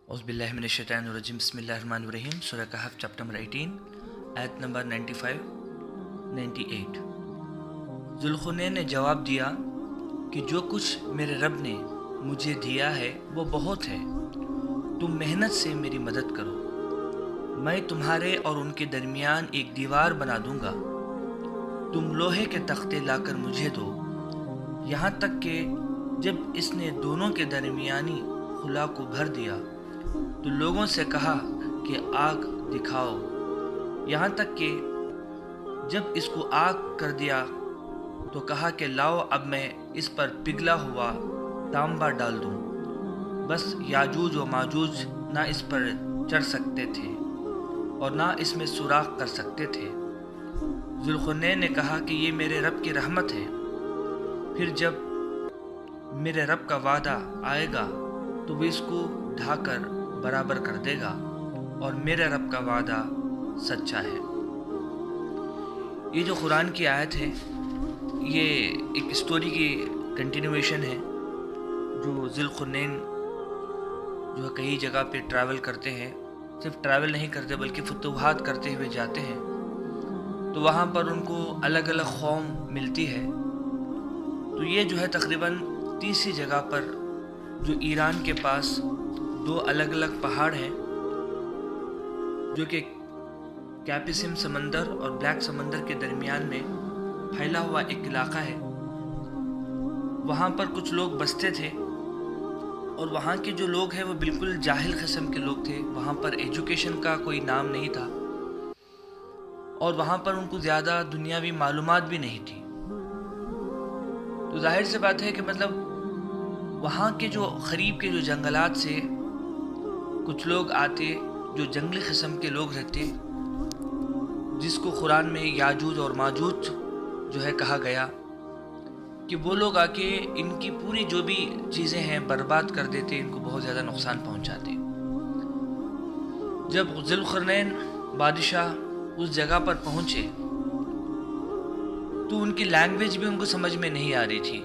औज़ुबिल्लाहिमिनश्शैतानिर्रजीम बिस्मिल्लाहिर्रहमानिर्रहीम सूरह कहफ chapter number 18 आयत नंबर 98। ज़ुल्क़ुरनैन ने जवाब दिया कि जो कुछ मेरे रब ने मुझे दिया है वो बहुत है। तुम मेहनत से मेरी मदद करो, मैं तुम्हारे और उनके दरमियान एक दीवार बना दूंगा। तुम लोहे के तख्ते लाकर मुझे दो, यहाँ तक कि जब इसने दोनों के दरमियानी खुला को भर दिया तो लोगों से कहा कि आग दिखाओ, यहाँ तक कि जब इसको आग कर दिया तो कहा कि लाओ अब मैं इस पर पिघला हुआ तांबा डाल दूं। बस याजूज व माजूज ना इस पर चढ़ सकते थे और ना इसमें सुराख कर सकते थे। ज़ुल्क़ुरनैन ने कहा कि ये मेरे रब की रहमत है, फिर जब मेरे रब का वादा आएगा तो वो इसको ढाकर बराबर कर देगा और मेरे रब का वादा सच्चा है। ये जो कुरान की आयत है ये एक स्टोरी की कंटिन्यूएशन है। जो ज़ुल्क़ुरनैन जो है कई जगह पे ट्रैवल करते हैं, सिर्फ ट्रैवल नहीं करते बल्कि फतूहात करते हुए जाते हैं, तो वहाँ पर उनको अलग अलग कौम मिलती है। तो ये जो है तकरीबन तीसरी जगह पर जो ईरान के पास दो अलग अलग पहाड़ हैं जो कि कैप्सियन समंदर और ब्लैक समंदर के दरमियान में फैला हुआ एक इलाका है, वहाँ पर कुछ लोग बसते थे और वहाँ के जो लोग हैं वो बिल्कुल जाहिल किस्म के लोग थे। वहाँ पर एजुकेशन का कोई नाम नहीं था और वहाँ पर उनको ज़्यादा दुनियावी मालूमात भी नहीं थी। तो जाहिर सी बात है कि मतलब वहाँ के जो करीब के जो जंगलात से कुछ लोग आते जो जंगली किस्म के लोग रहते, जिसको कुरान में याजूज और माजूज जो है कहा गया कि वो लोग आके इनकी पूरी जो भी चीज़ें हैं बर्बाद कर देते, इनको बहुत ज़्यादा नुकसान पहुँचाते। जब ज़ुल्क़ुरनैन बादशाह उस जगह पर पहुँचे तो उनकी लैंग्वेज भी उनको समझ में नहीं आ रही थी।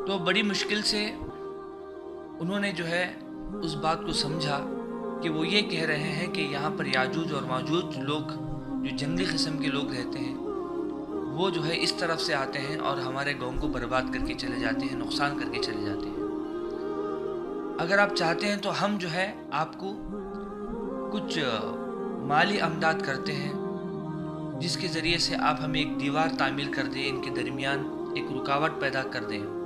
तो बड़ी मुश्किल से उन्होंने जो है उस बात को समझा कि वो ये कह रहे हैं कि यहाँ पर याजूज और माजूज लोग जो जंगली किस्म के लोग रहते हैं वो जो है इस तरफ से आते हैं और हमारे गांव को बर्बाद करके चले जाते हैं, नुकसान करके चले जाते हैं। अगर आप चाहते हैं तो हम जो है आपको कुछ माली अमदाद करते हैं जिसके ज़रिए से आप हमें एक दीवार तामीर कर दें, इनके दरमियान एक रुकावट पैदा कर दें।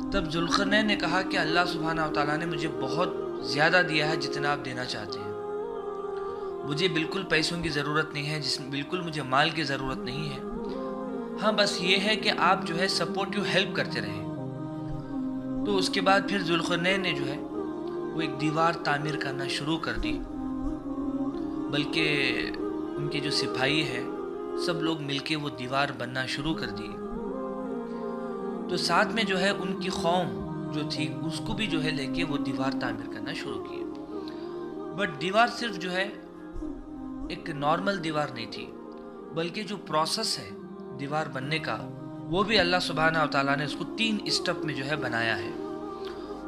तब ज़ुल्क़ुरनैन ने कहा कि अल्लाह सुब्हानहू व तआला ने मुझे बहुत ज़्यादा दिया है जितना आप देना चाहते हैं। मुझे बिल्कुल पैसों की ज़रूरत नहीं है, बिल्कुल मुझे माल की ज़रूरत नहीं है। हाँ, बस ये है कि आप जो है सपोर्टिव हेल्प करते रहें। तो उसके बाद फिर ज़ुल्क़ुरनैन ने जो है वो एक दीवार तामीर करना शुरू कर दी, बल्कि उनके जो सिपाही है सब लोग मिलके वो दीवार बनना शुरू कर दी। तो साथ में जो है उनकी कौम जो थी उसको भी जो है लेके वो दीवार तामीर करना शुरू की। बट दीवार सिर्फ जो है एक नॉर्मल दीवार नहीं थी, बल्कि जो प्रोसेस है दीवार बनने का वो भी अल्लाह सुब्हानहू व तआला ने उसको 3 स्टेप में जो है बनाया है।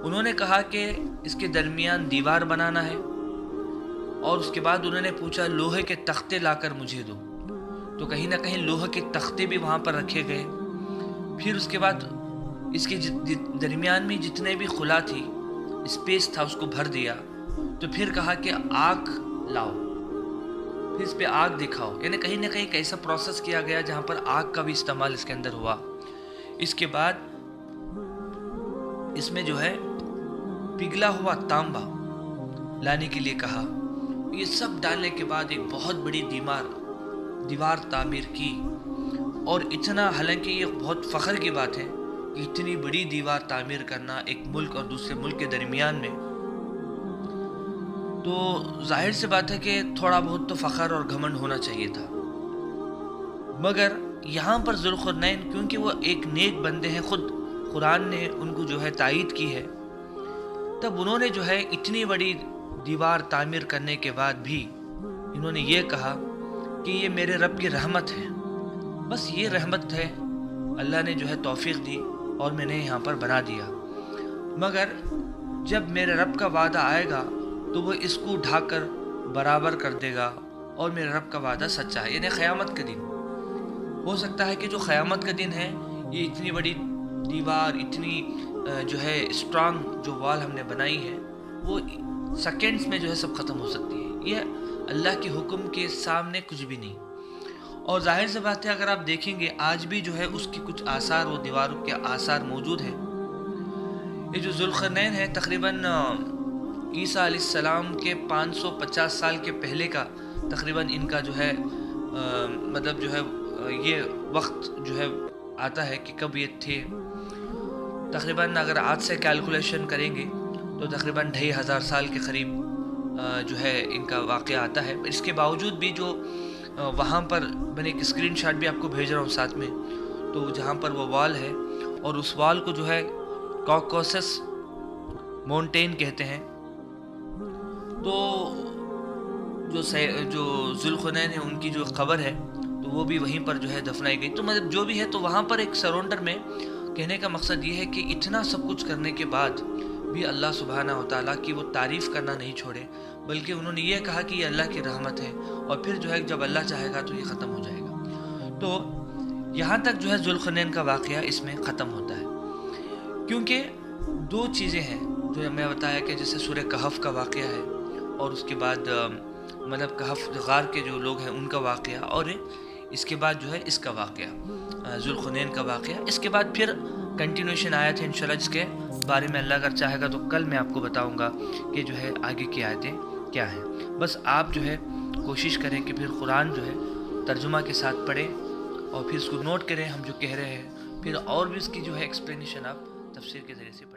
उन्होंने कहा कि इसके दरमियान दीवार बनाना है और उसके बाद उन्होंने पूछा लोहे के तख्ते लाकर मुझे दो, तो कहीं ना कहीं लोहे के तख्ते भी वहाँ पर रखे गए। फिर उसके बाद इसके दरमियान में जितने भी खुला थी, स्पेस था, उसको भर दिया। तो फिर कहा कि आग लाओ, फिर इस पे आग दिखाओ, यानी कहीं ना कहीं एक ऐसा प्रोसेस किया गया जहाँ पर आग का भी इस्तेमाल इसके अंदर हुआ। इसके बाद इसमें जो है पिघला हुआ तांबा लाने के लिए कहा। ये सब डालने के बाद एक बहुत बड़ी दीवार तामीर की। और इतना, हालांकि ये बहुत फ़ख्र की बात है कि इतनी बड़ी दीवार तामीर करना एक मुल्क और दूसरे मुल्क के दरमियान में, तो जाहिर सी बात है कि थोड़ा बहुत तो फ़ख्र और घमंड होना चाहिए था। मगर यहाँ पर ज़ुल्क़ुरनैन क्योंकि वो एक नेक बंदे हैं, ख़ुद कुरान ने उनको जो है तायीद की है, तब उन्होंने जो है इतनी बड़ी दीवार तामीर करने के बाद भी इन्होंने ये कहा कि ये मेरे रब की रहमत है, बस ये रहमत है, अल्लाह ने जो है तौफीक दी और मैंने यहाँ पर बना दिया। मगर جب میرے رب کا وعدہ آئے گا تو وہ اس کو اٹھا کر برابر کر دے گا، اور میرے رب کا وعدہ سچا ہے، یعنی قیامت کا دن۔ ہو سکتا ہے کہ جو قیامت کا دن ہے، یہ اتنی بڑی دیوار، اتنی جو ہے اسٹرانگ جو وال ہم نے بنائی ہے، وہ سیکنڈز میں جو ہے سب ختم ہو سکتی ہے۔ یہ اللہ کے حکم کے سامنے کچھ بھی نہیں۔ اور ظاہر سی بات ہے، اگر آپ دیکھیں گے آج بھی جو ہے اس کی کچھ آثار، وہ دیواروں کے آثار موجود ہیں۔ یہ جو ذوالقرنین ہے، تقریباً عیسیٰ علیہ السلام کے 550 سال کے پہلے کا تقریباً ان کا جو ہے مطلب جو ہے یہ وقت جو ہے آتا ہے کہ کب یہ تھے۔ تقریباً اگر آج سے کیلکولیشن کریں گے تو تقریباً 2500 سال کے قریب جو ہے ان کا واقعہ آتا ہے۔ اس کے باوجود بھی جو وہاں پر میں نے ایک اسکرین شاٹ بھی آپ کو بھیج رہا ہوں ساتھ میں، تو جہاں پر وہ وال ہے، اور اس وال کو جو ہے کاکوسس مونٹین کہتے ہیں۔ تو جو ذوالقرنین ہے، ان کی جو قبر ہے تو وہ بھی وہیں پر جو ہے دفنائی گئی۔ تو مطلب جو بھی ہے، تو وہاں پر ایک سراؤنڈر میں کہنے کا مقصد یہ ہے کہ اتنا سب کچھ کرنے کے بعد بھی اللہ سبحانہ و تعالیٰ کی وہ تعریف کرنا نہیں چھوڑے، بلکہ انہوں نے یہ کہا کہ یہ اللہ کی رحمت ہے، اور پھر جو ہے جب اللہ چاہے گا تو یہ ختم ہو جائے گا۔ تو یہاں تک جو ہے ذوالقرنین کا واقعہ اس میں ختم ہوتا ہے، کیونکہ دو چیزیں ہیں جو میں بتایا کہ جیسے سورہ کہف کا واقعہ ہے، اور اس کے بعد مطلب کہف غار کے جو لوگ ہیں ان کا واقعہ، اور اس کے بعد جو ہے اس کا واقعہ ذوالقرنین کا واقعہ۔ اس کے بعد پھر کنٹینویشن آیت ہے انشاءاللہ، جس کے بارے میں اللہ اگر چاہے گا تو کل میں آپ کو بتاؤں گا کہ جو ہے آگے کی آیتیں کیا ہیں۔ بس آپ جو ہے کوشش کریں کہ پھر قرآن جو ہے ترجمہ کے ساتھ پڑھیں، اور پھر اس کو نوٹ کریں ہم جو کہہ رہے ہیں، پھر اور بھی اس کی جو ہے ایکسپلینیشن آپ تفسیر کے ذریعے سے پڑھیں۔